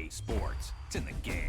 EA Sports. It's in the game.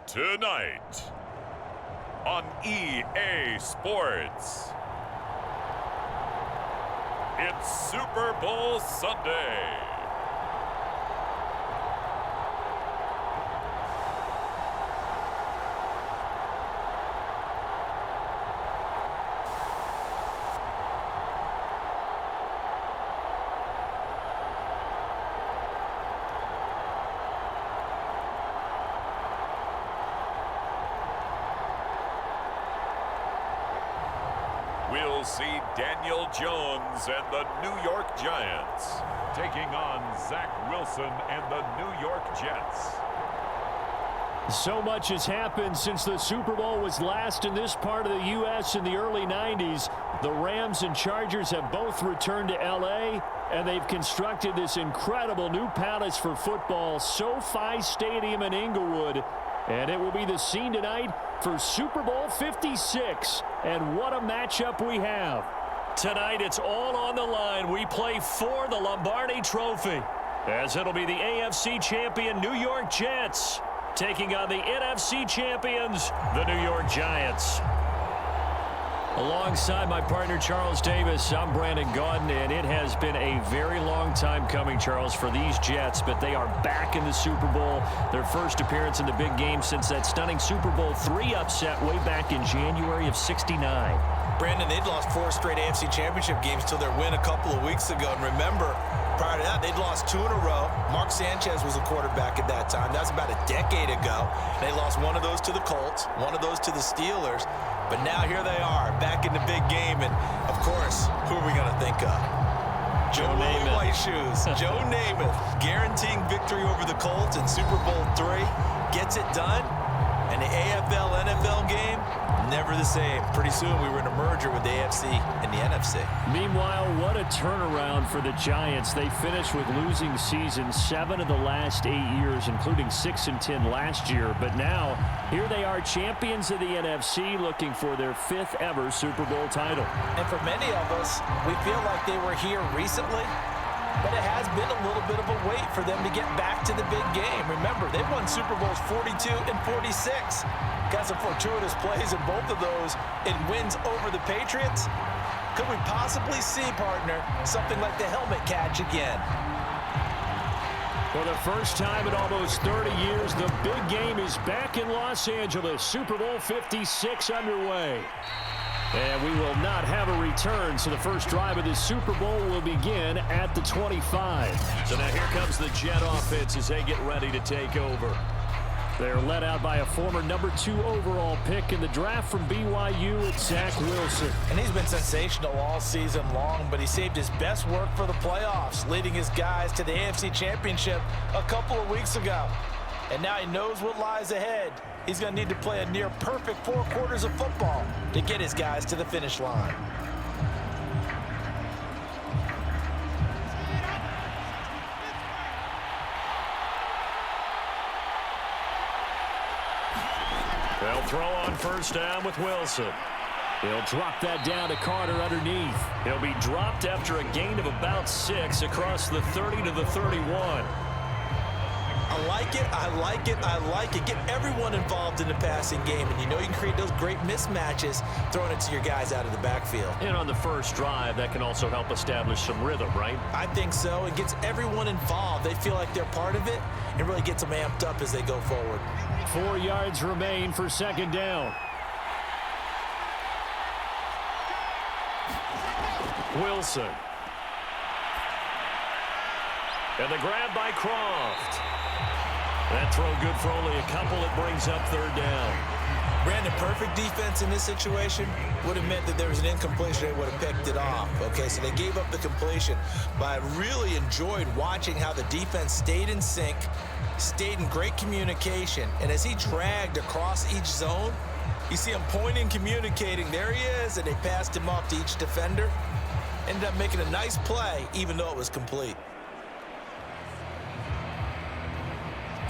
Tonight on EA Sports, it's Super Bowl Sunday. We'll see Daniel Jones and the New York Giants taking on Zach Wilson and the New York Jets. So much has happened since the Super Bowl was last in this part of the U.S. in the early 90s. The Rams and Chargers have both returned to L.A., and they've constructed this incredible new palace for football, SoFi Stadium in Inglewood. And it will be the scene tonight for Super Bowl 56. And what a matchup we have. Tonight, it's all on the line. We play for the Lombardi Trophy, as it'll be the AFC champion New York Jets taking on the NFC champions, the New York Giants. Alongside my partner, Charles Davis, I'm Brandon Gaudin, and it has been a very long time coming, Charles, for these Jets, but they are back in the Super Bowl. Their first appearance in the big game since that stunning Super Bowl III upset way back in January of '69. Brandon, they'd lost 4 straight AFC Championship games till their win a couple of weeks ago. And remember, prior to that, they'd lost 2 in a row. Mark Sanchez was a quarterback at that time. That was about a decade ago. They lost one of those to the Colts, one of those to the Steelers. But now here they are, back in the big game. And, of course, who are we going to think of? Joe Namath. White shoes. Joe Namath guaranteeing victory over the Colts in Super Bowl III. Gets it done. And And the AFL-NFL game, never the same. Pretty soon we were in a merger with the AFC and the NFC. Meanwhile, what a turnaround for the Giants. They finished with losing seasons 7 of the last 8 years, including 6-10 last year. But now, here they are, champions of the NFC, looking for their 5th ever Super Bowl title. And for many of us, we feel like they were here recently, but it has been a little bit of a wait for them to get back to the big game. Remember, they've won Super Bowls 42 and 46. Got some fortuitous plays in both of those in wins over the Patriots. Could we possibly see, partner, something like the helmet catch again? For the first time in almost 30 years, the big game is back in Los Angeles. Super Bowl 56 underway. And we will not have a return, so the first drive of the Super Bowl will begin at the 25. So now here comes the Jet offense as they get ready to take over. They're led out by a former number 2 overall pick in the draft from BYU, it's Zach Wilson. And he's been sensational all season long, but he saved his best work for the playoffs, leading his guys to the AFC Championship a couple of weeks ago. And now he knows what lies ahead. He's going to need to play a near-perfect 4 quarters of football to get his guys to the finish line. They'll throw on first down with Wilson. He'll drop that down to Carter underneath. He'll be dropped after a gain of about 6 across the 30 to the 31. I like it, I like it, I like it. Get everyone involved in the passing game, and you know you can create those great mismatches throwing it to your guys out of the backfield. And on the first drive, that can also help establish some rhythm, right? I think so. It gets everyone involved. They feel like they're part of it. It really gets them amped up as they go forward. 4 yards remain for second down. Wilson. And the grab by Croft. That throw good for only a couple. It brings up third down. Brandon, perfect defense in this situation would have meant that there was an incompletion. They would have picked it off. Okay, so they gave up the completion. But I really enjoyed watching how the defense stayed in sync, stayed in great communication. And as he dragged across each zone, you see him pointing, communicating. There he is, and they passed him off to each defender. Ended up making a nice play, even though it was complete.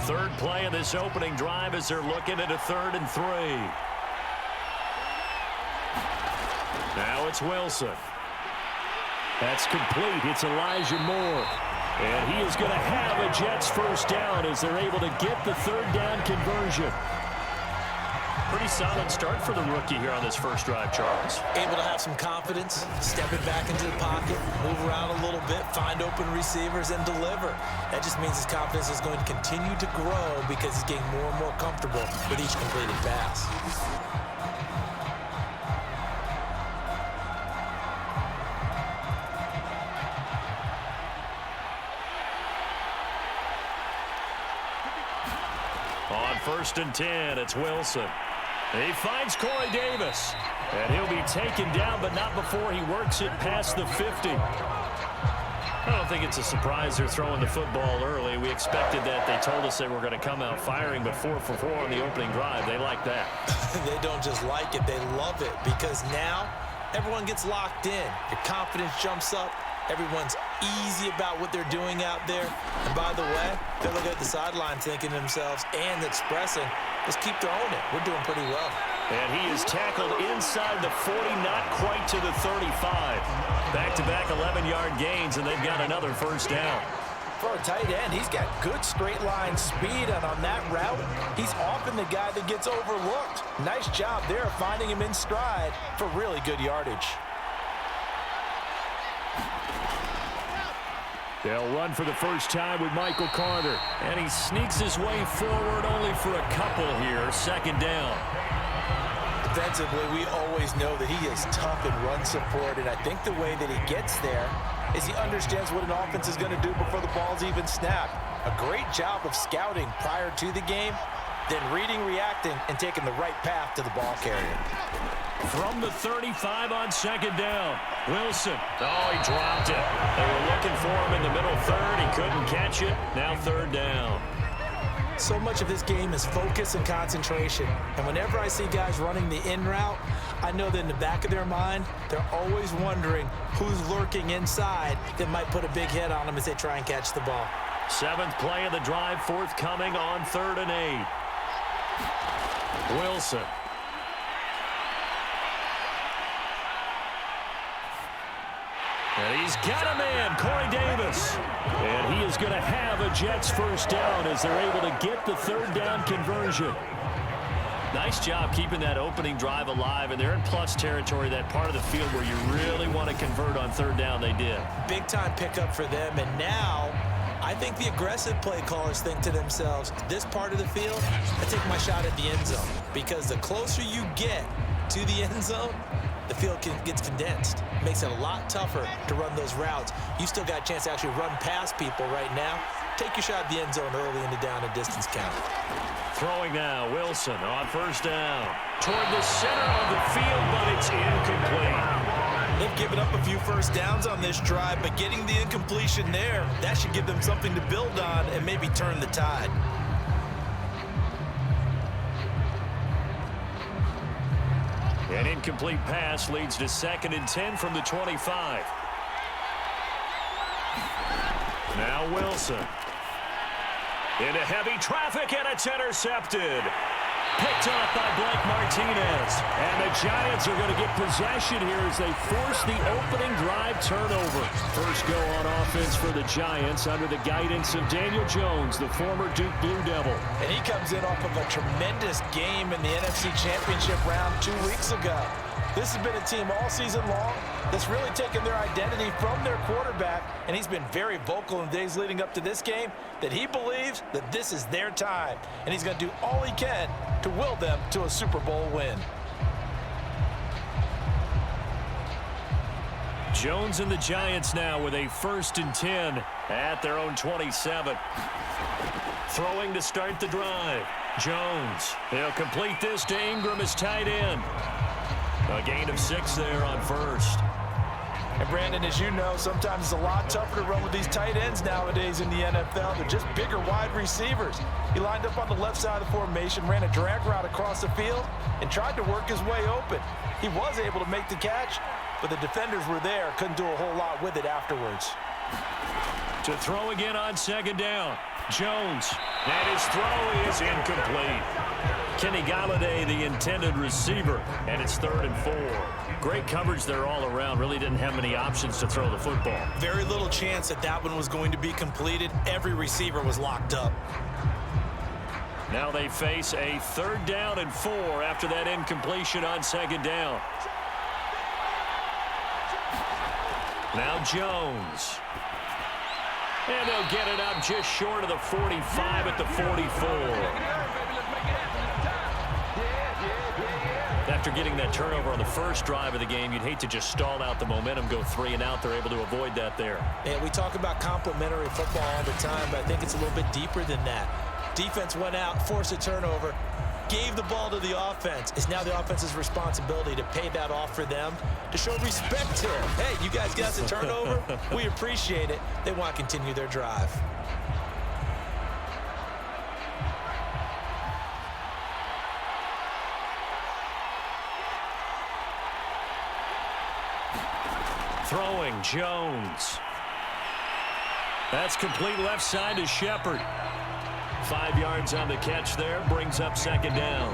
Third play of this opening drive as they're looking at a 3rd and 3. Now it's Wilson. That's complete. It's Elijah Moore. And he is going to have a Jets first down as they're able to get the 3rd down conversion. Pretty solid start for the rookie here on this first drive, Charles. Able to have some confidence, stepping back into the pocket, move around a little bit, find open receivers, and deliver. That just means his confidence is going to continue to grow because he's getting more and more comfortable with each completed pass. On 1st and 10, it's Wilson. He finds Corey Davis. And he'll be taken down, but not before he works it past the 50. I don't think it's a surprise they're throwing the football early. We expected that. They told us they were going to come out firing, but 4 for 4 on the opening drive. They like that. They don't just like it, they love it, because now everyone gets locked in. Your confidence jumps up. Everyone's easy about what they're doing out there. And by the way, they're looking at the sideline thinking to themselves and expressing, let's keep throwing it. We're doing pretty well. And he is tackled inside the 40, not quite to the 35. Back-to-back 11-yard gains, and they've got another first down. For a tight end, he's got good straight line speed, and on that route, he's often the guy that gets overlooked. Nice job there finding him in stride for really good yardage. They'll run for the first time with Michael Carter. And he sneaks his way forward only for a couple here. Second down. Defensively, we always know that he is tough in run support, and I think the way that he gets there is he understands what an offense is going to do before the ball's even snapped. A great job of scouting prior to the game, then reading, reacting, and taking the right path to the ball carrier. From the 35 on second down, Wilson. Oh, he dropped it. They were looking for him in the middle third. He couldn't catch it. Now third down. So much of this game is focus and concentration. And whenever I see guys running the in route, I know that in the back of their mind, they're always wondering who's lurking inside that might put a big hit on them as they try and catch the ball. 7th play of the drive forthcoming on 3rd and 8. Wilson. And he's got a man, Corey Davis. And he is going to have a Jets first down as they're able to get the 3rd down conversion. Nice job keeping that opening drive alive, and they're in plus territory, that part of the field where you really want to convert on 3rd down. They did. Big time pickup for them, and now I think the aggressive play callers think to themselves, this part of the field, I take my shot at the end zone, because the closer you get to the end zone, the field gets condensed. It makes it a lot tougher to run those routes. You still got a chance to actually run past people right now. Take your shot at the end zone early in the down and distance count. Throwing now, Wilson on 1st down. Toward the center of the field, but it's incomplete. They've given up a few first downs on this drive, but getting the incompletion there, that should give them something to build on and maybe turn the tide. An incomplete pass leads to 2nd and 10 from the 25. Now Wilson. Into heavy traffic, and it's intercepted. Picked off by Blake Martinez. And the Giants are going to get possession here as they force the opening drive turnover. First go on offense for the Giants under the guidance of Daniel Jones, the former Duke Blue Devil. And he comes in off of a tremendous game in the NFC Championship round 2 weeks ago. This has been a team all season long that's really taken their identity from their quarterback, and he's been very vocal in the days leading up to this game that he believes that this is their time, and he's going to do all he can to will them to a Super Bowl win. Jones and the Giants now with a 1st and 10 at their own 27. Throwing to start the drive. Jones. He'll complete this to Ingram as tight end. A gain of 6 there on 1st. And Brandon, as you know, sometimes it's a lot tougher to run with these tight ends nowadays in the NFL. They're just bigger wide receivers. He lined up on the left side of the formation, ran a drag route across the field, and tried to work his way open. He was able to make the catch, but the defenders were there, couldn't do a whole lot with it afterwards. To throw again on 2nd down. Jones. And his throw is incomplete. Kenny Galladay, the intended receiver, and it's 3rd and 4. Great coverage there all around. Really didn't have many options to throw the football. Very little chance that that one was going to be completed. Every receiver was locked up. Now they face a 3rd down and 4 after that incompletion on 2nd down. Now Jones. And they'll get it up just short of the 45 at the 44. After getting that turnover on the first drive of the game, you'd hate to just stall out the momentum, go 3 and out. They're able to avoid that there. And we talk about complementary football all the time, but I think it's a little bit deeper than that. Defense went out, forced a turnover, gave the ball to the offense. It's now the offense's responsibility to pay that off for them, to show respect to them. Hey, you guys got the turnover? We appreciate it. They want to continue their drive. Throwing, Jones. That's complete left side to Shepard. 5 yards on the catch there, brings up 2nd down.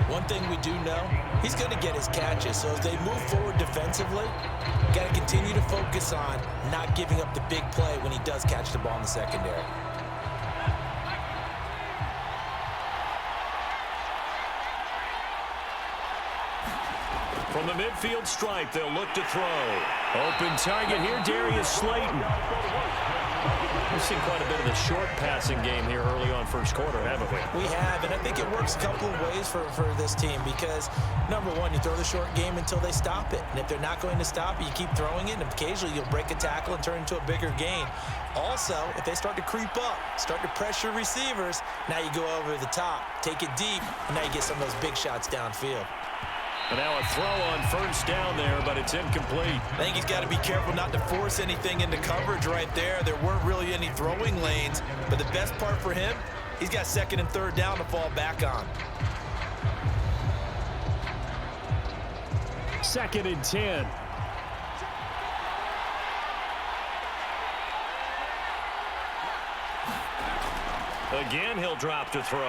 One thing we do know, he's going to get his catches. So as they move forward defensively, got to continue to focus on not giving up the big play when he does catch the ball in the secondary. From the midfield stripe, they'll look to throw. Open target here, Darius Slayton. We've seen quite a bit of the short passing game here early on first quarter, haven't we? We have, and I think it works a couple of ways for this team because, number one, you throw the short game until they stop it. And if they're not going to stop it, you keep throwing it, and occasionally you'll break a tackle and turn into a bigger gain. Also, if they start to creep up, start to pressure receivers, now you go over the top, take it deep, and now you get some of those big shots downfield. And now a throw on 1st down there, but it's incomplete. I think he's got to be careful not to force anything into coverage right there. There weren't really any throwing lanes, but the best part for him, He's got second and third down to fall back on. 2nd and 10. Again, he'll drop to throw.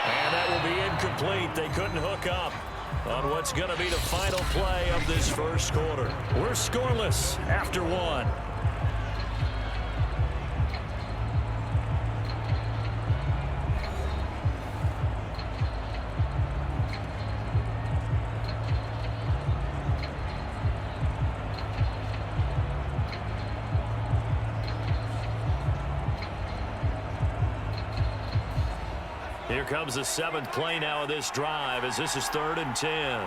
And that will be incomplete. They couldn't hook up on what's going to be the final play of this first quarter. We're scoreless after one. Here comes the 7th play now of this drive as this is 3rd and 10.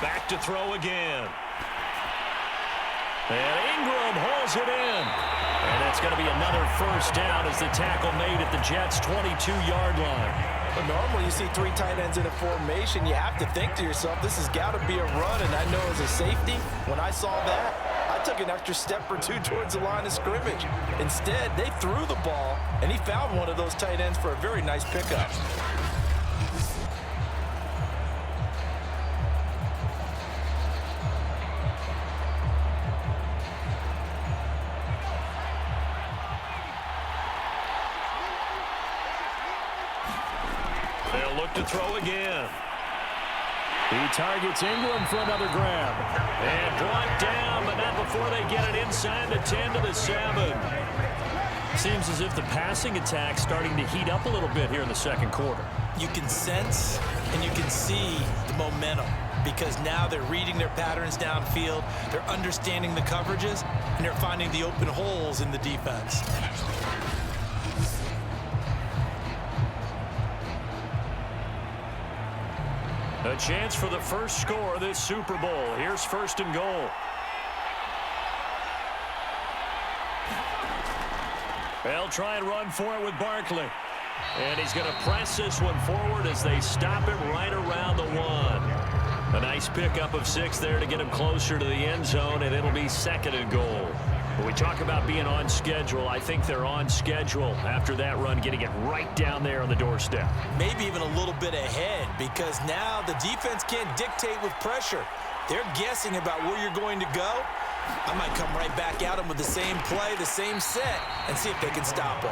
Back to throw again. And Ingram hauls it in. And that's going to be another first down as the tackle made at the Jets' 22-yard line. But normally you see 3 tight ends in a formation, you have to think to yourself, this has got to be a run. And I know as a safety, when I saw that, I took an extra step or 2 towards the line of scrimmage. Instead, they threw the ball, and he found one of those tight ends for a very nice pickup. They'll look to throw again. He targets Ingram for another grab. And brought down, but not before they get it inside the 10 to the 7. Seems as if the passing attack's starting to heat up a little bit here in the second quarter. You can sense and you can see the momentum because now they're reading their patterns downfield, they're understanding the coverages, and they're finding the open holes in the defense. A chance for the first score of this Super Bowl. Here's 1st and goal. They'll try and run for it with Barkley. And he's going to press this one forward as they stop him right around the 1. A nice pickup of 6 there to get him closer to the end zone, and it'll be 2nd and goal. When we talk about being on schedule, I think they're on schedule after that run, getting it right down there on the doorstep. Maybe even a little bit ahead because now the defense can't dictate with pressure. They're guessing about where you're going to go. I might come right back at them with the same play, the same set, and see if they can stop him.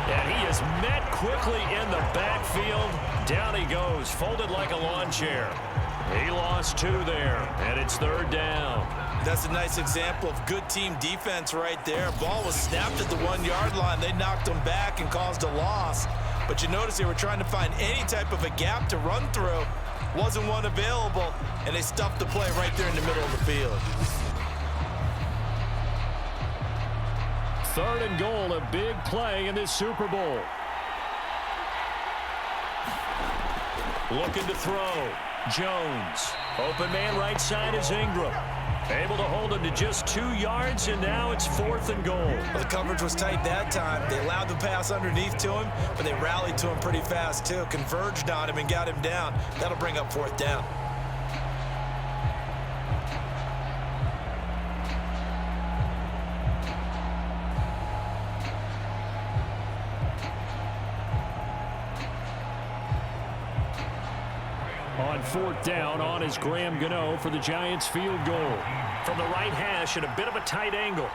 And he is met quickly in the backfield. Down he goes, folded like a lawn chair. He lost 2 there, and it's 3rd down. That's a nice example of good team defense right there. Ball was snapped at the 1-yard line. They knocked him back and caused a loss. But you notice they were trying to find any type of a gap to run through. Wasn't one available, and they stuffed the play right there in the middle of the field. 3rd and goal, a big play in this Super Bowl. Looking to throw. Jones. Open man right side is Ingram. Able to hold him to just 2 yards, and now it's 4th and goal. Well, the coverage was tight that time. They allowed the pass underneath to him, but they rallied to him pretty fast, too. Converged on him and got him down. That'll bring up 4th down. On 4th down, on is Graham Gano for the Giants field goal. From the right hash at a bit of a tight angle.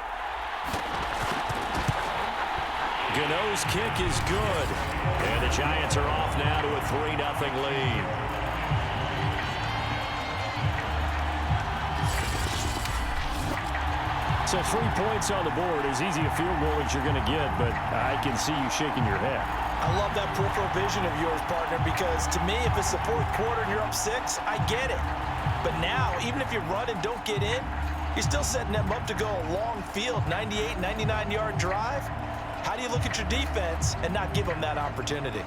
Gano's kick is good. And the Giants are off now to a 3-0 lead. So 3 points on the board, as easy a field goal as you're going to get, but I can see you shaking your head. I love that peripheral vision of yours, partner, because to me, if it's the 4th quarter and you're up 6, I get it. But now, even if you run and don't get in, you're still setting them up to go a long field, 98, 99-yard drive. How do you look at your defense and not give them that opportunity?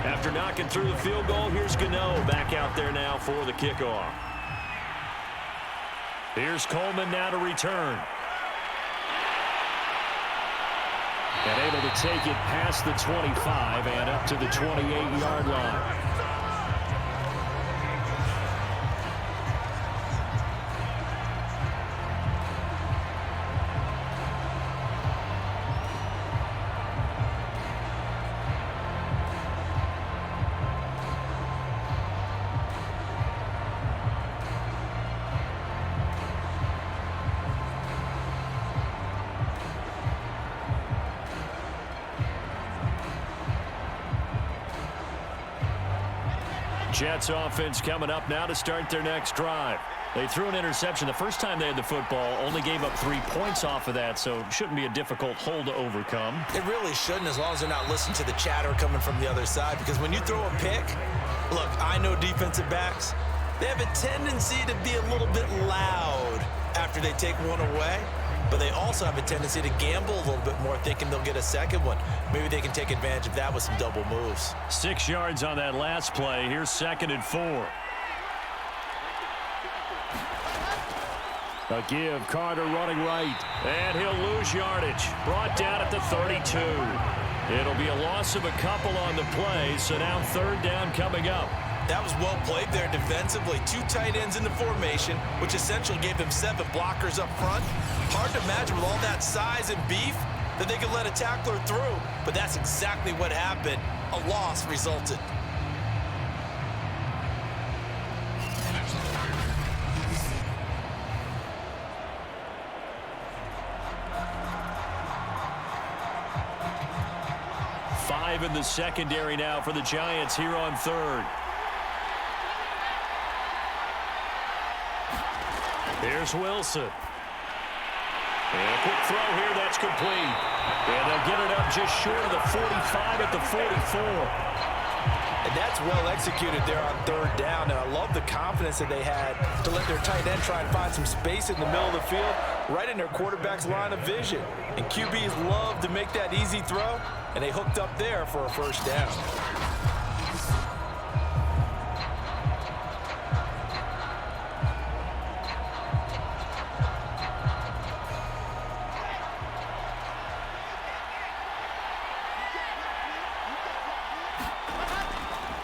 After knocking through the field goal, here's Gano back out there now for the kickoff. Here's Coleman now to return. And able to take it past the 25 and up to the 28-yard line. Jets offense coming up now to start their next drive. They threw an interception the first time they had the football, only gave up 3 points off of that, so it shouldn't be a difficult hole to overcome. It really shouldn't, as long as they're not listening to the chatter coming from the other side, because when you throw a pick, look, I know defensive backs, they have a tendency to be a little bit loud after they take one away, but they also have a tendency to gamble a little bit more, thinking they'll get a second one. Maybe they can take advantage of that with some double moves. 6 yards on that last play. Here's 2nd and 4. A give, Carter running right, and he'll lose yardage. Brought down at the 32. It'll be a loss of a couple on the play, so now 3rd down coming up. That was well played there defensively. 2 tight ends in the formation, which essentially gave them 7 blockers up front. Hard to imagine with all that size and beef that they could let a tackler through, but that's exactly what happened. A loss resulted. Five in the secondary now for the Giants here on 3rd. Here's Wilson. And a quick throw here, that's complete. And they'll get it up just short of the 45 at the 44. And that's well executed there on 3rd down. And I love the confidence that they had to let their tight end try and find some space in the middle of the field, right in their quarterback's line of vision. And QBs love to make that easy throw, and they hooked up there for a 1st down.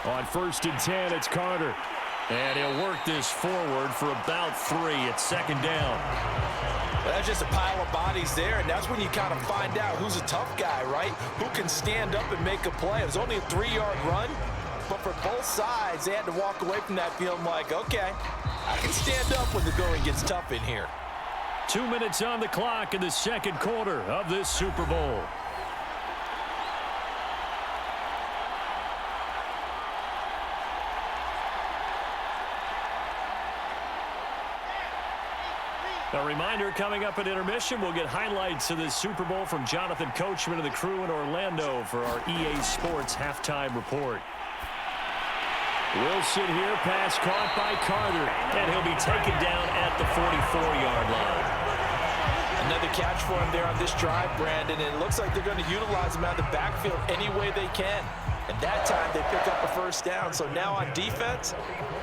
On 1st and 10, it's Carter. And he'll work this forward for about 3. It's 2nd down. Well, that's just a pile of bodies there, and that's when you kind of find out who's a tough guy, right? Who can stand up and make a play. It was only a 3-yard run, but for both sides, they had to walk away from that feeling like, okay, I can stand up when the going gets tough in here. 2 minutes on the clock in the 2nd quarter of this Super Bowl. A reminder, coming up at intermission, we'll get highlights of this Super Bowl from Jonathan Coachman and the crew in Orlando for our EA Sports halftime report. Wilson here, pass caught by Carter, and he'll be taken down at the 44-yard line. Another catch for him there on this drive, Brandon, and it looks like they're going to utilize him out of the backfield any way they can. And that time they pick up a 1st down. So now on defense,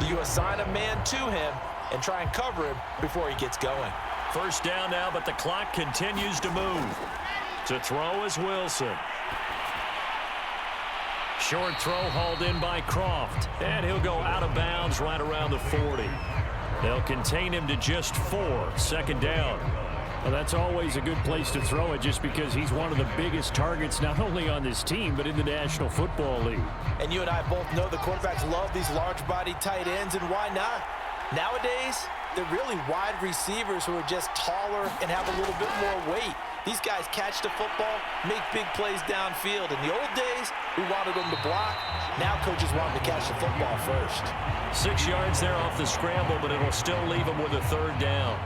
you assign a man to him and try and cover him before he gets going. 1st down now, but the clock continues to move. To throw is Wilson. Short throw hauled in by Croft. And he'll go out of bounds right around the 40. They'll contain him to just 4. 2nd down. Well, that's always a good place to throw it just because he's one of the biggest targets not only on this team but in the National Football League. And you and I both know the quarterbacks love these large-bodied tight ends, and why not? Nowadays, they're really wide receivers who are just taller and have a little bit more weight. These guys catch the football, make big plays downfield. In the old days, we wanted them to block. Now coaches want them to catch the football first. 6 yards there off the scramble, but it'll still leave them with a 3rd down.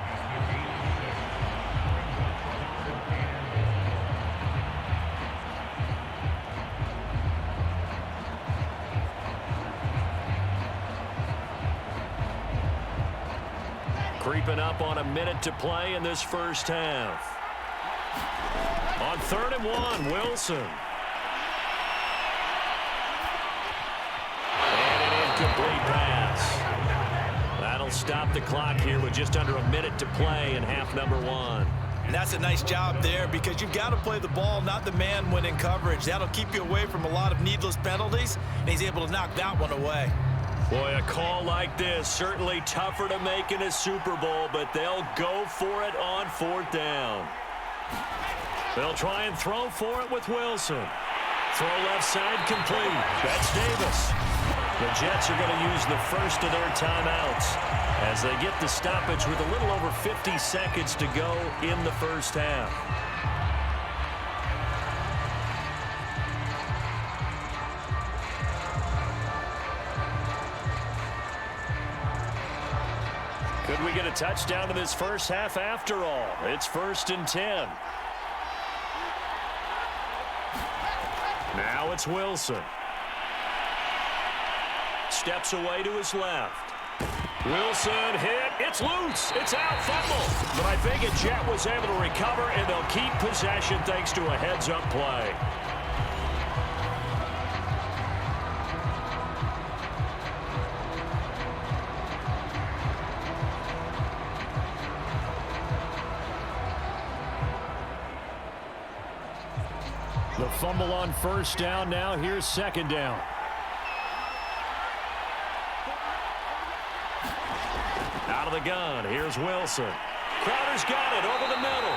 Creeping up on a minute to play in this 1st half. On 3rd and 1, Wilson. And an incomplete pass. That'll stop the clock here with just under a minute to play in half number 1. And that's a nice job there because you've got to play the ball, not the man when in coverage. That'll keep you away from a lot of needless penalties, and he's able to knock that one away. Boy, a call like this, certainly tougher to make in a Super Bowl, but they'll go for it on 4th down. They'll try and throw for it with Wilson. Throw left side complete. That's Davis. The Jets are going to use the first of their timeouts as they get the stoppage with a little over 50 seconds to go in the 1st half. Could we get a touchdown to this first half after all? It's 1st and 10. Now it's Wilson. Steps away to his left. Wilson hit. It's loose. It's out. Fumble. But I think a Jet was able to recover, and they'll keep possession thanks to a heads-up play. The fumble on 1st down. Now here's 2nd down. Out of the gun. Here's Wilson. Crowder's got it over the middle.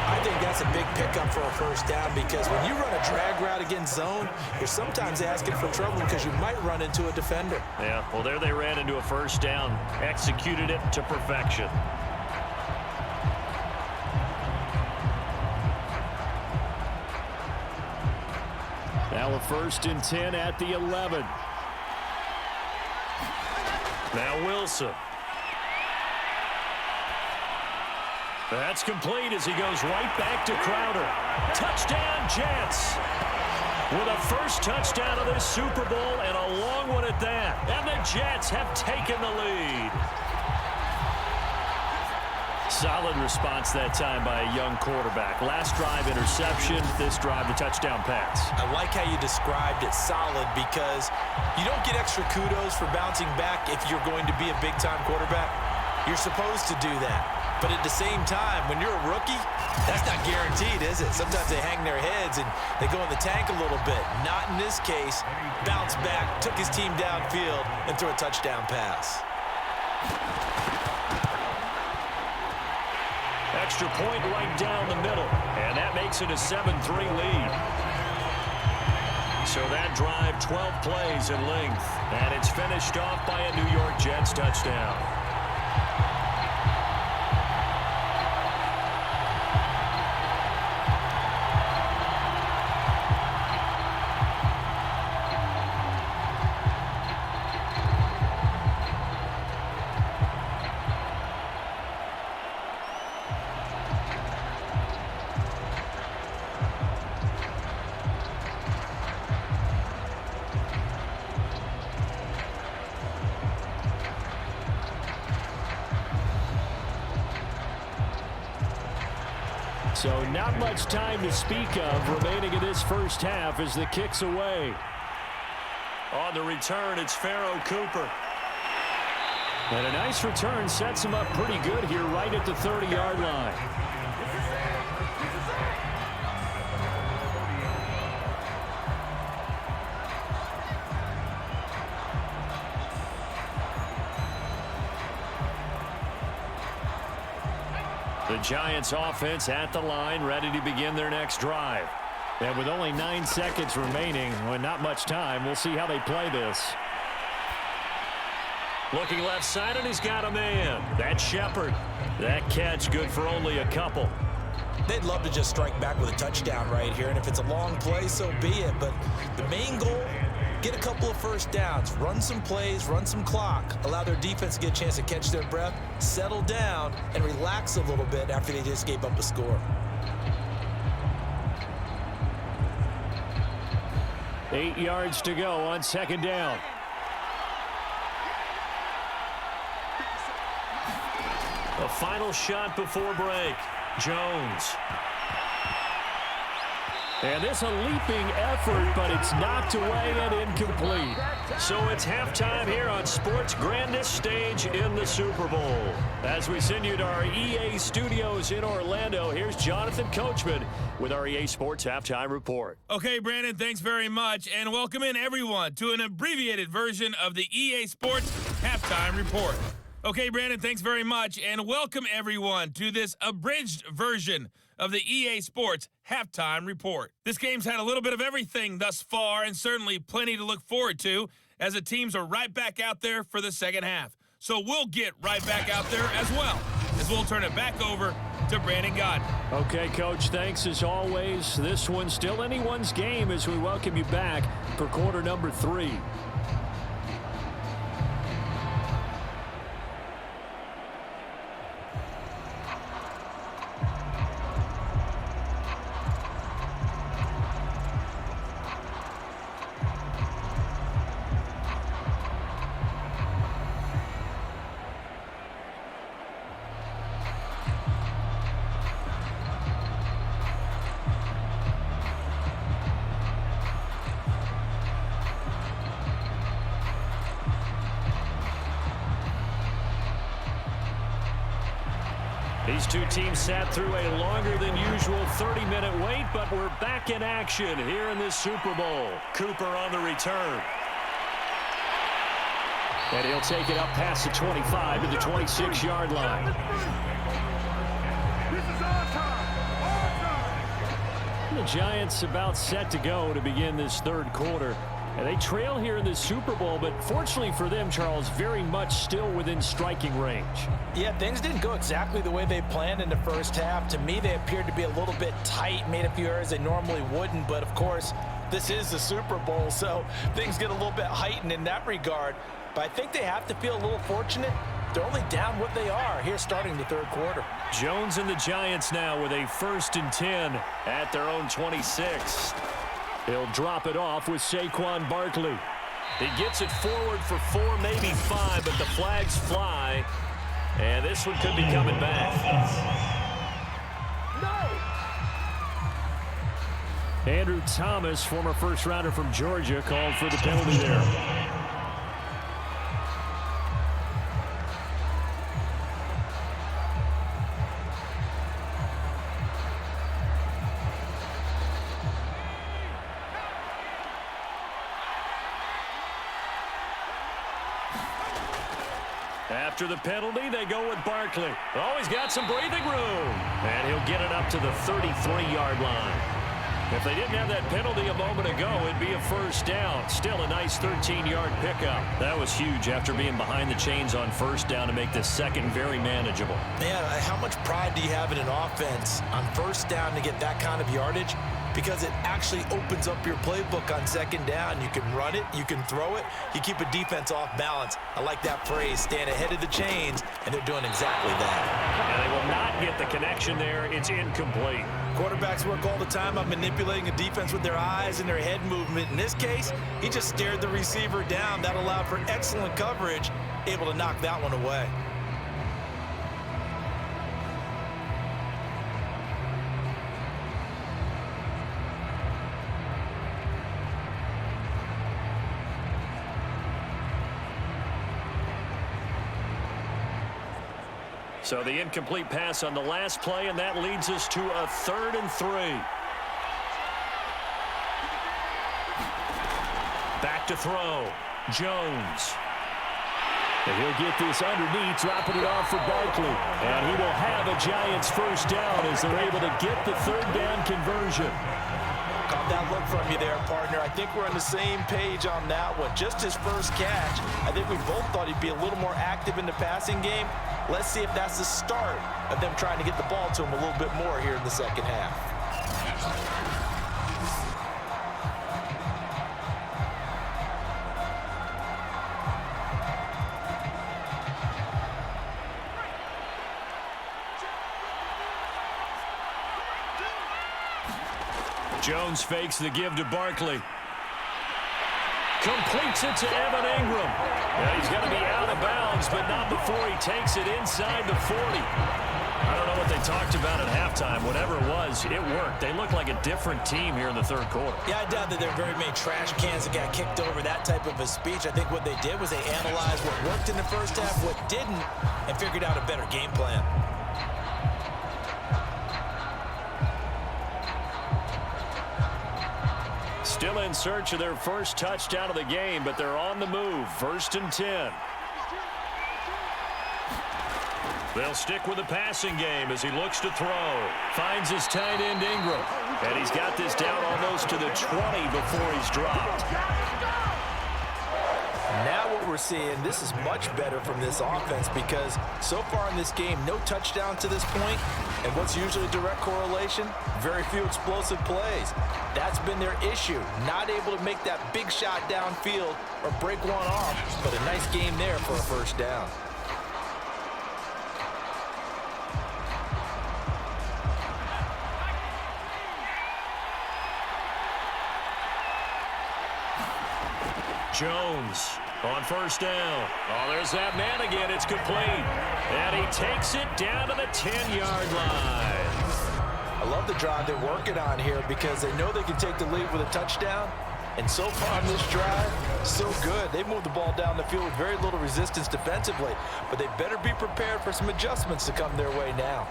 I think that's a big pickup for a 1st down because when you run a drag route against zone, you're sometimes asking for trouble because you might run into a defender. Yeah, well, there they ran into a 1st down. Executed it to perfection. Now a 1st and 10 at the 11. Now Wilson. That's complete as he goes right back to Crowder. Touchdown, Jets. With a first touchdown of this Super Bowl and a long one at that. And the Jets have taken the lead. Solid response that time by a young quarterback. Last drive interception, this drive the touchdown pass. I like how you described it, solid, because you don't get extra kudos for bouncing back if you're going to be a big-time quarterback. You're supposed to do that. But at the same time, when you're a rookie, that's not guaranteed, is it? Sometimes they hang their heads and they go in the tank a little bit. Not in this case. Bounced back, took his team downfield, and threw a touchdown pass. Extra point right down the middle, and that makes it a 7-3 lead. So that drive, 12 plays in length, and it's finished off by a New York Jets touchdown. So not much time to speak of remaining in this first half as the kick's away. On the return, it's Pharoh Cooper. And a nice return sets him up pretty good here right at the 30-yard line. The Giants offense at the line, ready to begin their next drive. And with only 9 seconds remaining, well, not much time, we'll see how they play this. Looking left side, and he's got a man. That's Shepard. That catch good for only a couple. They'd love to just strike back with a touchdown right here, and if it's a long play, so be it. But the main goal, get a couple of first downs, run some plays, run some clock, allow their defense to get a chance to catch their breath, settle down, and relax a little bit after they just gave up a score. 8 yards to go on 2nd down. A final shot before break. Jones. And this a leaping effort, but it's knocked away and incomplete. So it's halftime here on sports' grandest stage in the Super Bowl. As we send you to our EA studios in Orlando, here's Jonathan Coachman with our EA Sports Halftime Report. Okay, Brandon, thanks very much, and welcome in everyone to an abbreviated version of the EA Sports Halftime Report. Okay, Brandon, thanks very much, and welcome everyone to this abridged version of the EA Sports Halftime Report. This game's had a little bit of everything thus far, and certainly plenty to look forward to, as the teams are right back out there for the second half. So we'll get right back out there as well, as we'll turn it back over to Brandon Gaudin. Okay, Coach, thanks as always. This one's still anyone's game as we welcome you back for quarter number 3. These two teams sat through a longer than usual 30-minute wait, but we're back in action here in this Super Bowl. Cooper on the return. And he'll take it up past the 25 to the 26-yard line. This is our time. The Giants about set to go to begin this third quarter. And they trail here in this Super Bowl, but fortunately for them, Charles, very much still within striking range. Yeah, things didn't go exactly the way they planned in the first half. To me, they appeared to be a little bit tight, made a few errors they normally wouldn't. But, of course, this is the Super Bowl, so things get a little bit heightened in that regard. But I think they have to feel a little fortunate. They're only down what they are here starting the third quarter. Jones and the Giants now with a 1st and 10 at their own 26. He'll drop it off with Saquon Barkley. He gets it forward for 4, maybe 5, but the flags fly. And this one could be coming back. No! Andrew Thomas, former first-rounder from Georgia, called for the penalty there. After the penalty, they go with Barkley. Oh, he's got some breathing room. And he'll get it up to the 33-yard line. If they didn't have that penalty a moment ago, it'd be a first down. Still a nice 13-yard pickup. That was huge after being behind the chains on first down to make this second very manageable. Man, how much pride do you have in an offense on first down to get that kind of yardage? Because it actually opens up your playbook on second down. You can run it, you can throw it, you keep a defense off balance. I like that phrase, stand ahead of the chains, and they're doing exactly that. And they will not get the connection there. It's incomplete. Quarterbacks work all the time on manipulating a defense with their eyes and their head movement. In this case, he just stared the receiver down. That allowed for excellent coverage, able to knock that one away. So the incomplete pass on the last play, and that leads us to a 3rd and 3. Back to throw. Jones. And he'll get this underneath, dropping it off for Barkley. And he will have a Giants first down as they're able to get the 3rd down conversion. Caught that look from you there, partner. I think we're on the same page on that one. Just his first catch. I think we both thought he'd be a little more active in the passing game. Let's see if that's the start of them trying to get the ball to him a little bit more here in the second half. Jones fakes the give to Barkley. Completes it to Evan Ingram. And he's going to be out of bounds, but not before he takes it inside the 40. I don't know what they talked about at halftime. Whatever it was, it worked. They look like a different team here in the third quarter. Yeah, I doubt that there are very many trash cans that got kicked over, that type of a speech. I think what they did was they analyzed what worked in the first half, what didn't, and figured out a better game plan. Still in search of their first touchdown of the game, but they're on the move. 1st and 10. They'll stick with the passing game as he looks to throw. Finds his tight end Ingram. And he's got this down almost to the 20 before he's dropped. Now what we're seeing, this is much better from this offense because so far in this game, no touchdown to this point. And what's usually a direct correlation? Very few explosive plays. That's been their issue. Not able to make that big shot downfield or break one off, but a nice game there for a first down. Jones on first down. Oh, there's that man again. It's complete. And he takes it down to the 10-yard line. I love the drive they're working on here because they know they can take the lead with a touchdown. And so far on this drive, so good. They moved the ball down the field with very little resistance defensively. But they better be prepared for some adjustments to come their way now.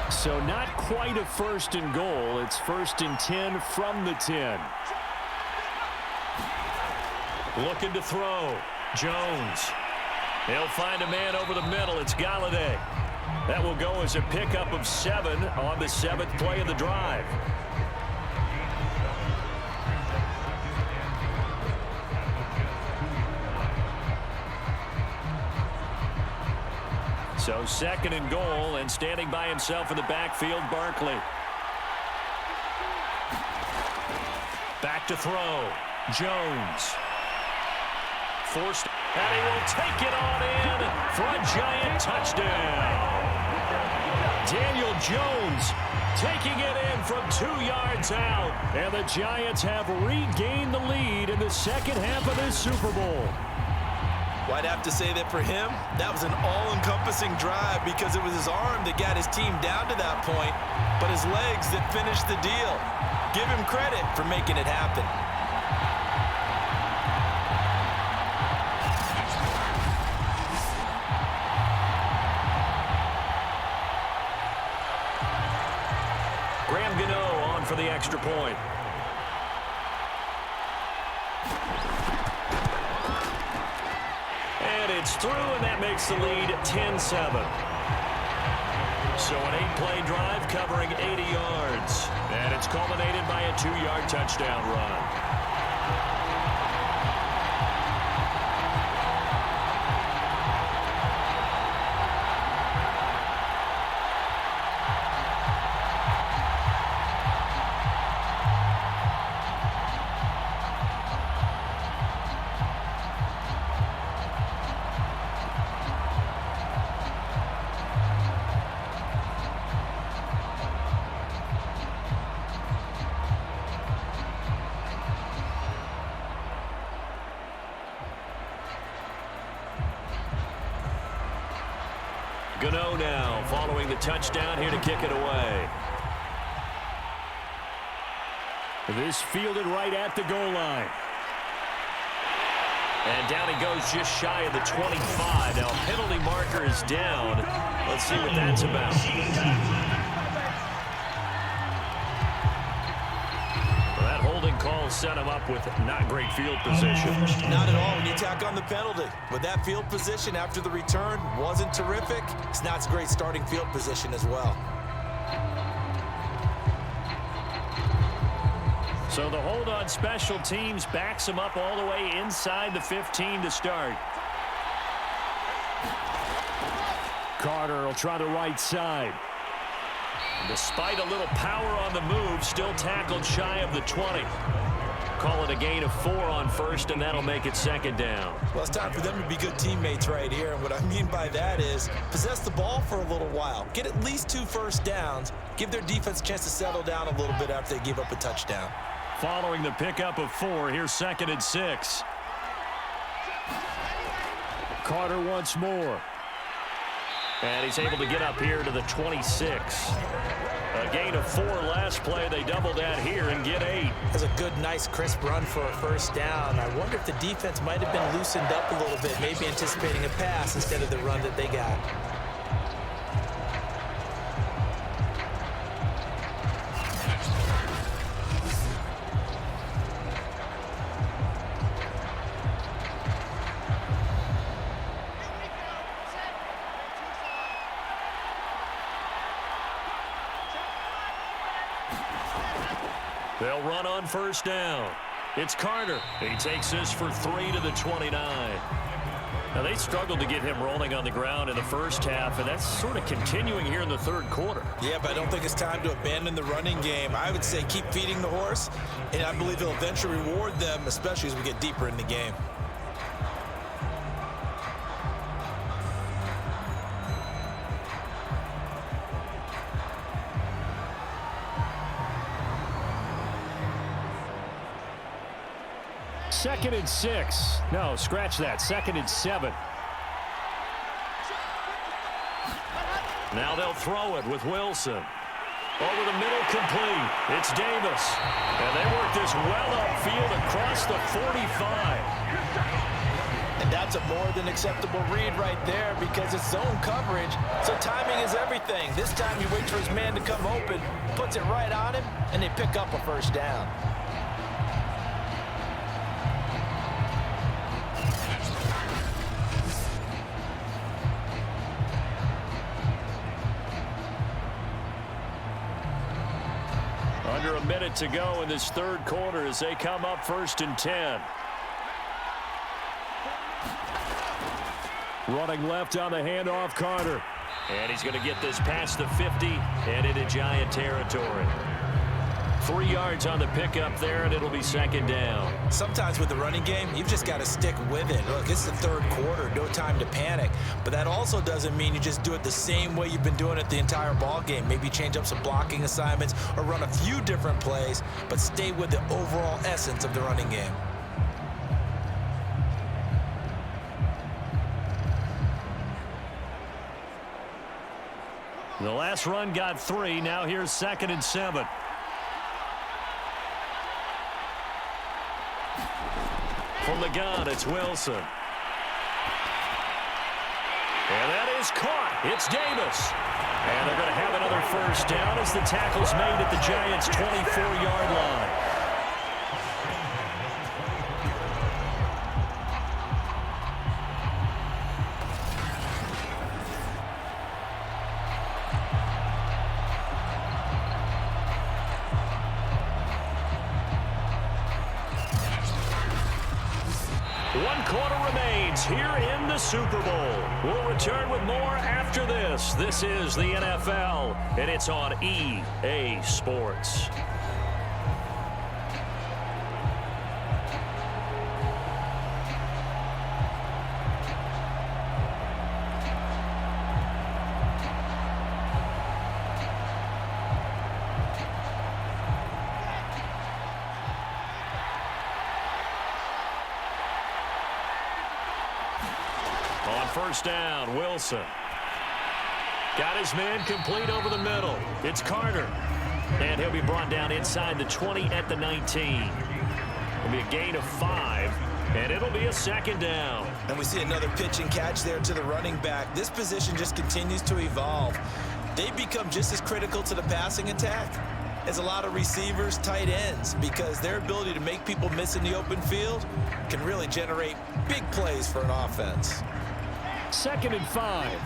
So not quite a 1st and goal. It's 1st and 10 from the 10. Looking to throw. Jones. He'll find a man over the middle. It's Galladay. That will go as a pickup of 7 on the 7th play of the drive. So 2nd and goal, and standing by himself in the backfield, Barkley. Back to throw. Jones. Forced, and he will take it on in for a giant touchdown. Daniel Jones taking it in from 2 yards out, and the Giants have regained the lead in the 2nd half of this Super Bowl. Well, I'd have to say that for him, that was an all-encompassing drive because it was his arm that got his team down to that point, but his legs that finished the deal. Give him credit for making it happen. Graham Gano on for the extra point. And it's through, and that makes the lead 10-7. So an 8-play drive covering 80 yards. And it's culminated by a 2-yard touchdown run. Gano now following the touchdown here to kick it away. This fielded right at the goal line. And down he goes just shy of the 25. Now penalty marker is down. Let's see what that's about. Well, that holding call set him up with not great field position. Not at all when you tack on the penalty. With that field position after the return wasn't terrific, it's not a great starting field position as well. So the hold on special teams backs him up all the way inside the 15 to start. Carter will try the right side. Despite a little power on the move, still tackled shy of the 20. Call it a gain of 4 on first, and that'll make it 2nd down. Well, it's time for them to be good teammates right here. And what I mean by that is possess the ball for a little while. Get at least 2 first downs. Give their defense a chance to settle down a little bit after they give up a touchdown. Following the pickup of 4, here's 2nd and 6. Carter once more. And he's able to get up here to the 26. A gain of 4 last play. They double that here and get 8. That's a good, nice, crisp run for a first down. I wonder if the defense might have been loosened up a little bit, maybe anticipating a pass instead of the run that they got. They'll run on first down. It's Carter. He takes this for 3 to the 29. Now, they struggled to get him rolling on the ground in the first half, and that's sort of continuing here in the 3rd quarter. Yeah, but I don't think it's time to abandon the running game. I would say keep feeding the horse, and I believe he'll eventually reward them, especially as we get deeper in the game. Second and 6. No, scratch that. 2nd and 7. Now they'll throw it with Wilson. Over the middle, complete. It's Davis. And they work this well upfield across the 45. And That's a more than acceptable read right there because it's zone coverage, so timing is everything. This time you wait for his man to come open, puts it right on him, and they pick up a first down. Under a minute to go in this third quarter as they come up 1st and 10. Running left on the handoff, Carter. And he's going to get this past the 50 and into Giant territory. 3 yards on the pickup there, and it'll be 2nd down. Sometimes with the running game, you've just got to stick with it. Look, it's the third quarter, no time to panic. But that also doesn't mean you just do it the same way you've been doing it the entire ball game. Maybe change up some blocking assignments or run a few different plays, but stay with the overall essence of the running game. The last run got 3. Now here's 2nd and 7. From the gun, it's Wilson. And that is caught. It's Davis. And they're going to have another first down as the tackle's made at the Giants' 24-yard line. Here in the Super Bowl. We'll return with more after this. This is the NFL, and it's on EA Sports. First down, Wilson. Got his man complete over the middle. It's Carter. And he'll be brought down inside the 20 at the 19. It'll be a gain of 5, and it'll be a 2nd down. And we see another pitch and catch there to the running back. This position just continues to evolve. They become just as critical to the passing attack as a lot of receivers, tight ends, because their ability to make people miss in the open field can really generate big plays for an offense. 2nd and 5.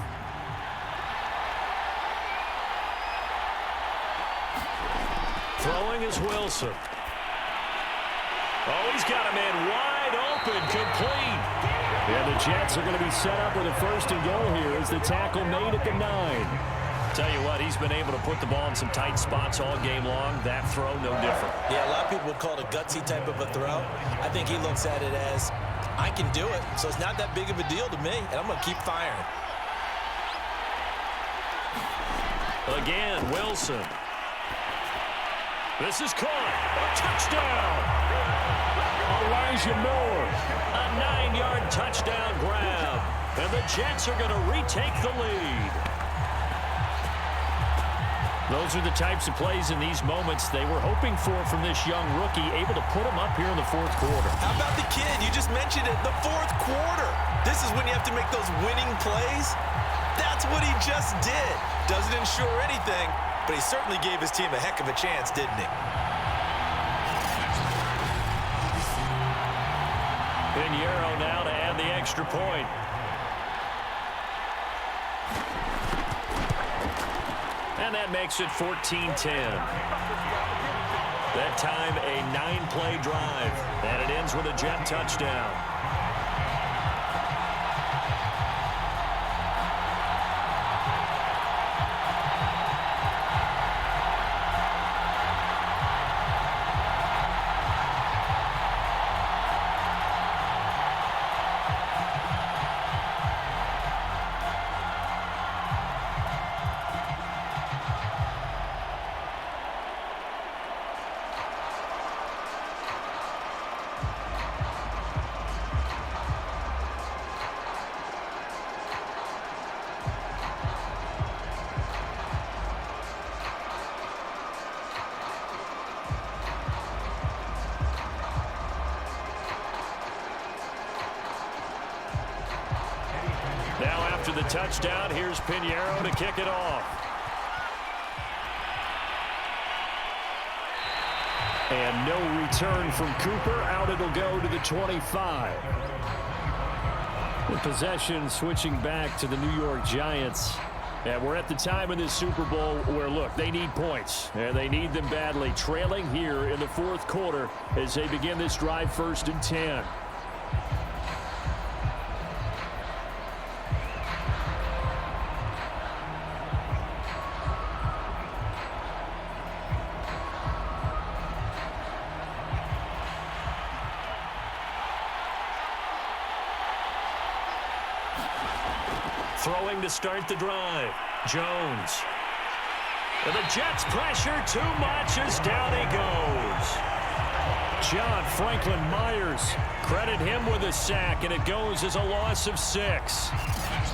Throwing is Wilson. Oh, he's got a man wide open, complete. And the Jets are going to be set up with a 1st and goal here as the tackle made at the 9. Tell you what, he's been able to put the ball in some tight spots all game long. That throw, no different. Yeah, a lot of people would call it a gutsy type of a throw. I think he looks at it as, I can do it, so it's not that big of a deal to me, and I'm going to keep firing. Again, Wilson. This is caught. A touchdown. Elijah Moore. A 9-yard touchdown grab. And the Jets are going to retake the lead. Those are the types of plays in these moments they were hoping for from this young rookie, able to put him up here in the 4th quarter. How about the kid? You just mentioned it, the 4th quarter. This is when you have to make those winning plays. That's what he just did. Doesn't ensure anything, but he certainly gave his team a heck of a chance, didn't he? Pinheiro now to add the extra point. And that makes it 14-10. That time a 9-play drive. And it ends with a Jet touchdown. touchdown. Here's Pinheiro to kick it off. And no return from Cooper. Out it'll go to the 25. The possession switching back to the New York Giants. And we're at the time in this Super Bowl where, look, they need points. And they need them badly. Trailing here in the fourth quarter as they begin this drive 1st and 10. Throwing to start the drive. Jones. And the Jets pressure too much as down he goes. John Franklin Myers. Credit him with a sack, and it goes as a loss of 6.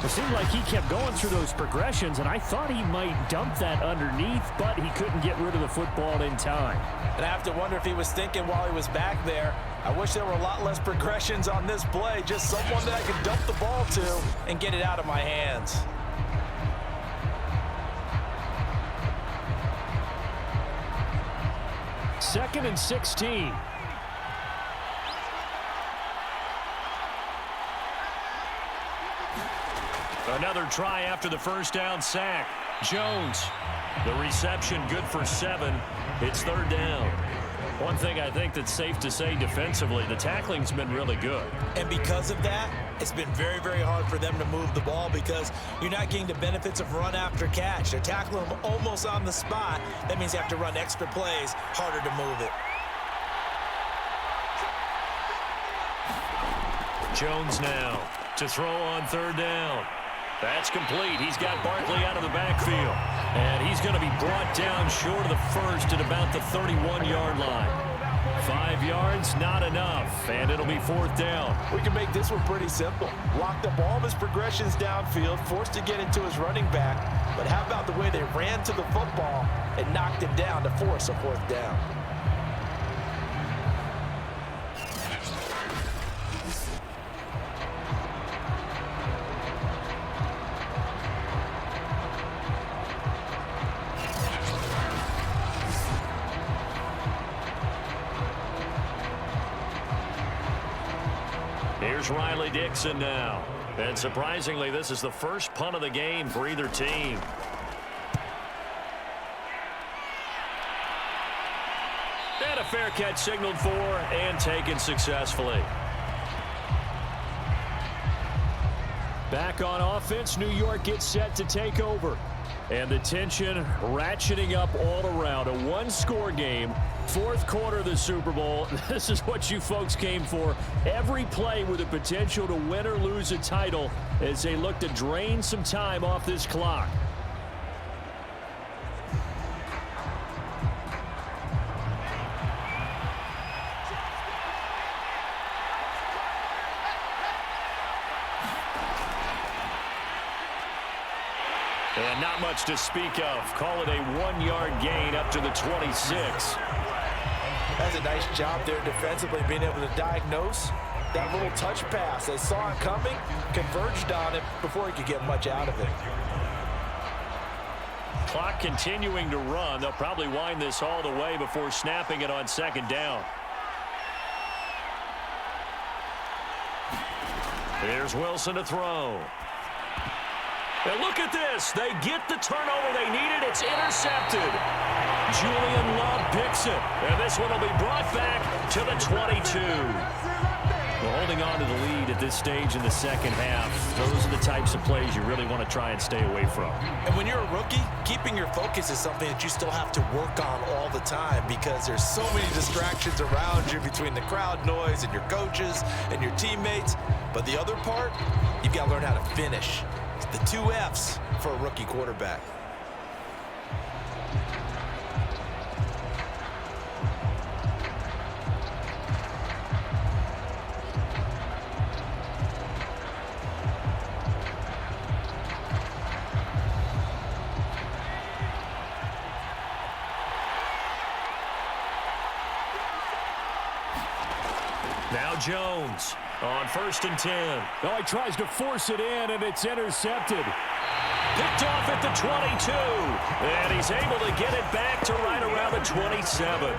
It seemed like he kept going through those progressions, and I thought he might dump that underneath, but he couldn't get rid of the football in time. And I have to wonder if he was thinking while he was back there, I wish there were a lot less progressions on this play, just someone that I could dump the ball to and get it out of my hands. Second and 16. Another try after the first down sack. Jones. The reception good for 7. It's 3rd down. One thing I think that's safe to say defensively, the tackling's been really good. And because of that, it's been very, very hard for them to move the ball because you're not getting the benefits of run after catch. They're tackling them almost on the spot. That means you have to run extra plays, harder to move it. Jones now to throw on 3rd down. That's complete. He's got Barkley out of the backfield. And he's going to be brought down short of the first at about the 31-yard line. 5 yards, not enough. And it'll be 4th down. We can make this one pretty simple. Locked up all of his progressions downfield, forced to get into his running back. But how about the way they ran to the football and knocked him down to force a 4th down? Here's Riley Dixon now. And surprisingly, this is the first punt of the game for either team. And a fair catch signaled for and taken successfully. Back on offense, New York gets set to take over. And the tension ratcheting up all around. A one-score game. 4th quarter of the Super Bowl. This is what you folks came for. Every play with the potential to win or lose a title as they look to drain some time off this clock. And not much to speak of. Call it a 1-yard gain up to the 26. That's a nice job there defensively, being able to diagnose that little touch pass. They saw it coming, converged on it before he could get much out of it. Clock continuing to run. They'll probably wind this all the way before snapping it on 2nd down. Here's Wilson to throw. And look at this. They get the turnover they needed. It's intercepted. Julian Love picks it. And this one will be brought back to the 22. Well, holding on to the lead at this stage in the second half, those are the types of plays you really want to try and stay away from. And when you're a rookie, keeping your focus is something that you still have to work on all the time because there's so many distractions around you between the crowd noise and your coaches and your teammates. But the other part, you've got to learn how to finish. The 2 F's for a rookie quarterback. Now Jones. On 1st and 10. Oh, he tries to force it in, and it's intercepted. Picked off at the 22. And he's able to get it back to right around the 27.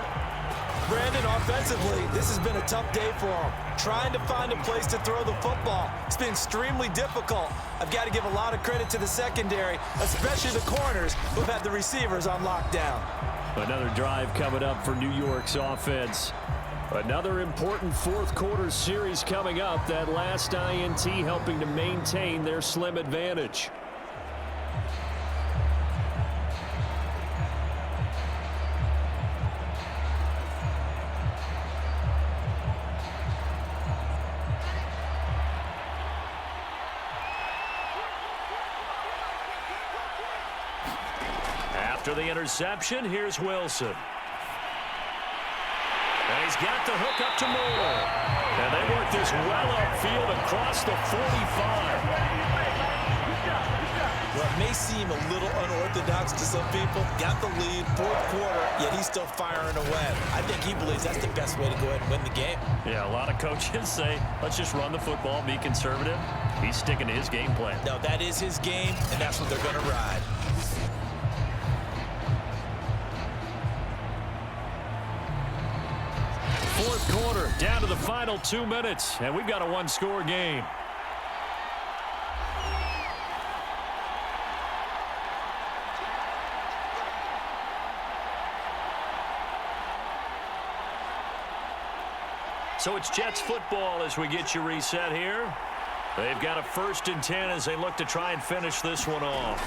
Brandon, offensively, this has been a tough day for him. Trying to find a place to throw the football. It's been extremely difficult. I've got to give a lot of credit to the secondary, especially the corners who've had the receivers on lockdown. Another drive coming up for New York's offense. Another important fourth quarter series coming up. That last INT helping to maintain their slim advantage. After the interception, here's Wilson. And he's got the hook up to Moore. And they work this well upfield across the 45. Well, it may seem a little unorthodox to some people. Got the lead, fourth quarter, yet he's still firing away. I think he believes that's the best way to go ahead and win the game. Yeah, a lot of coaches say, let's just run the football, be conservative. He's sticking to his game plan. No, that is his game, and that's what they're going to ride. Fourth quarter, down to the final 2 minutes, and we've got a one-score game. So it's Jets football as we get you reset here. They've got a 1st and 10 as they look to try and finish this one off.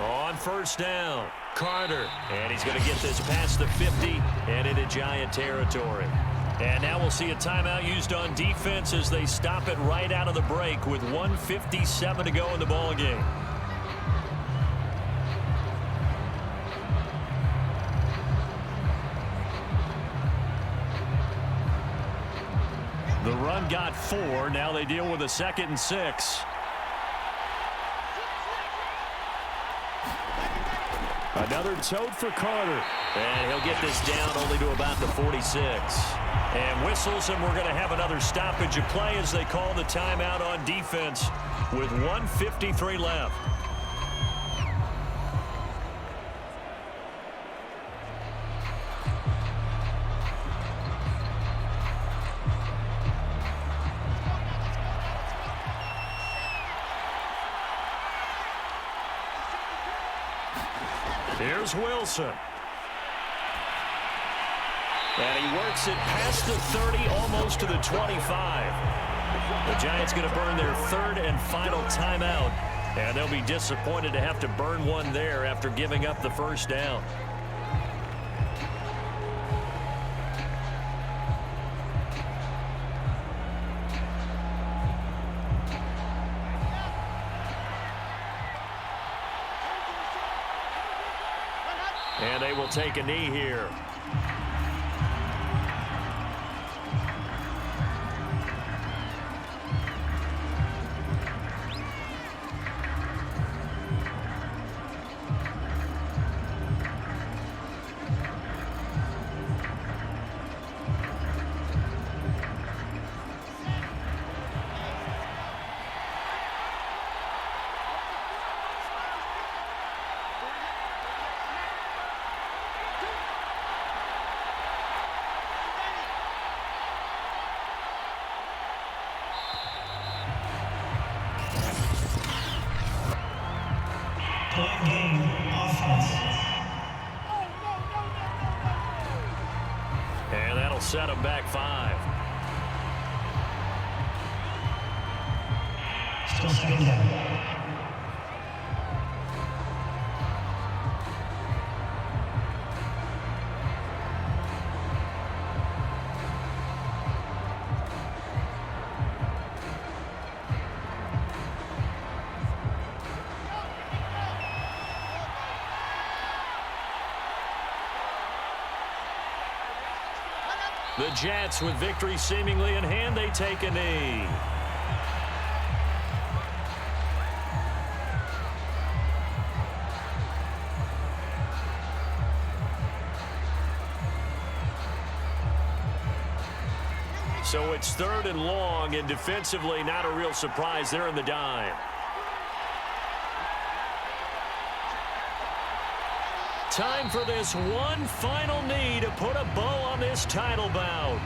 On 1st down, Carter. And he's going to get this past the 50 and into Giant territory. And now we'll see a timeout used on defense as they stop it right out of the break with 1:57 to go in the ball game. The run got 4. Now they deal with a 2nd and 6. Another tote for Carter. And he'll get this down only to about the 46. And whistles, and we're going to have another stoppage of play as they call the timeout on defense with 1:53 left. Here's Wilson. And he works it past the 30, almost to the 25. The Giants going to burn their 3rd and final timeout. And they'll be disappointed to have to burn one there after giving up the 1st down. And they will take a knee here. And that'll set him back 5. Still 2nd down. The Jets, with victory seemingly in hand, they take a knee. So it's 3rd and long, and defensively, not a real surprise. They're in the dime. Time for this one final knee to put a bow on this title bout.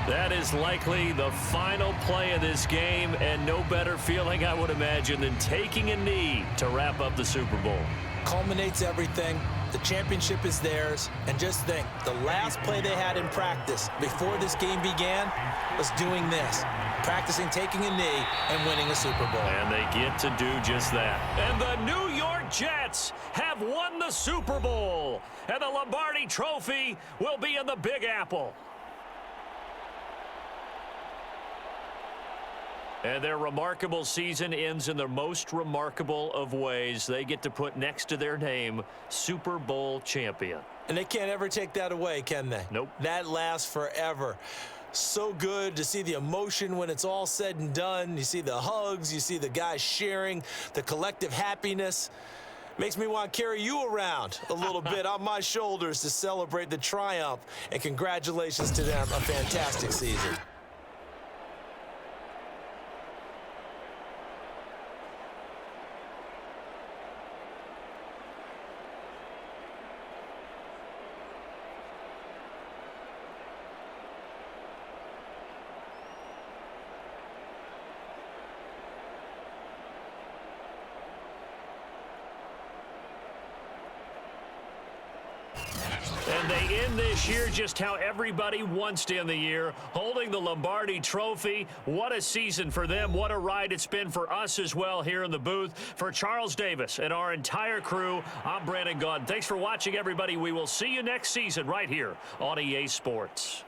That is likely the final play of this game, and no better feeling, I would imagine, than taking a knee to wrap up the Super Bowl. Culminates everything. The championship is theirs. And just think, the last play they had in practice before this game began was doing this. Practicing taking a knee and winning a Super Bowl. And they get to do just that. And the New York Jets have won the Super Bowl. And the Lombardi Trophy will be in the Big Apple. And their remarkable season ends in the most remarkable of ways. They get to put next to their name, Super Bowl champion. And they can't ever take that away, can they? Nope. That lasts forever. So good to see the emotion when it's all said and done. You see the hugs, you see the guys sharing, the collective happiness. Makes me want to carry you around a little bit on my shoulders to celebrate the triumph. And congratulations to them, a fantastic season. And they end this year just how everybody wants to end the year, holding the Lombardi Trophy. What a season for them. What a ride it's been for us as well here in the booth. For Charles Davis and our entire crew, I'm Brandon Gaudin. Thanks for watching, everybody. We will see you next season right here on EA Sports.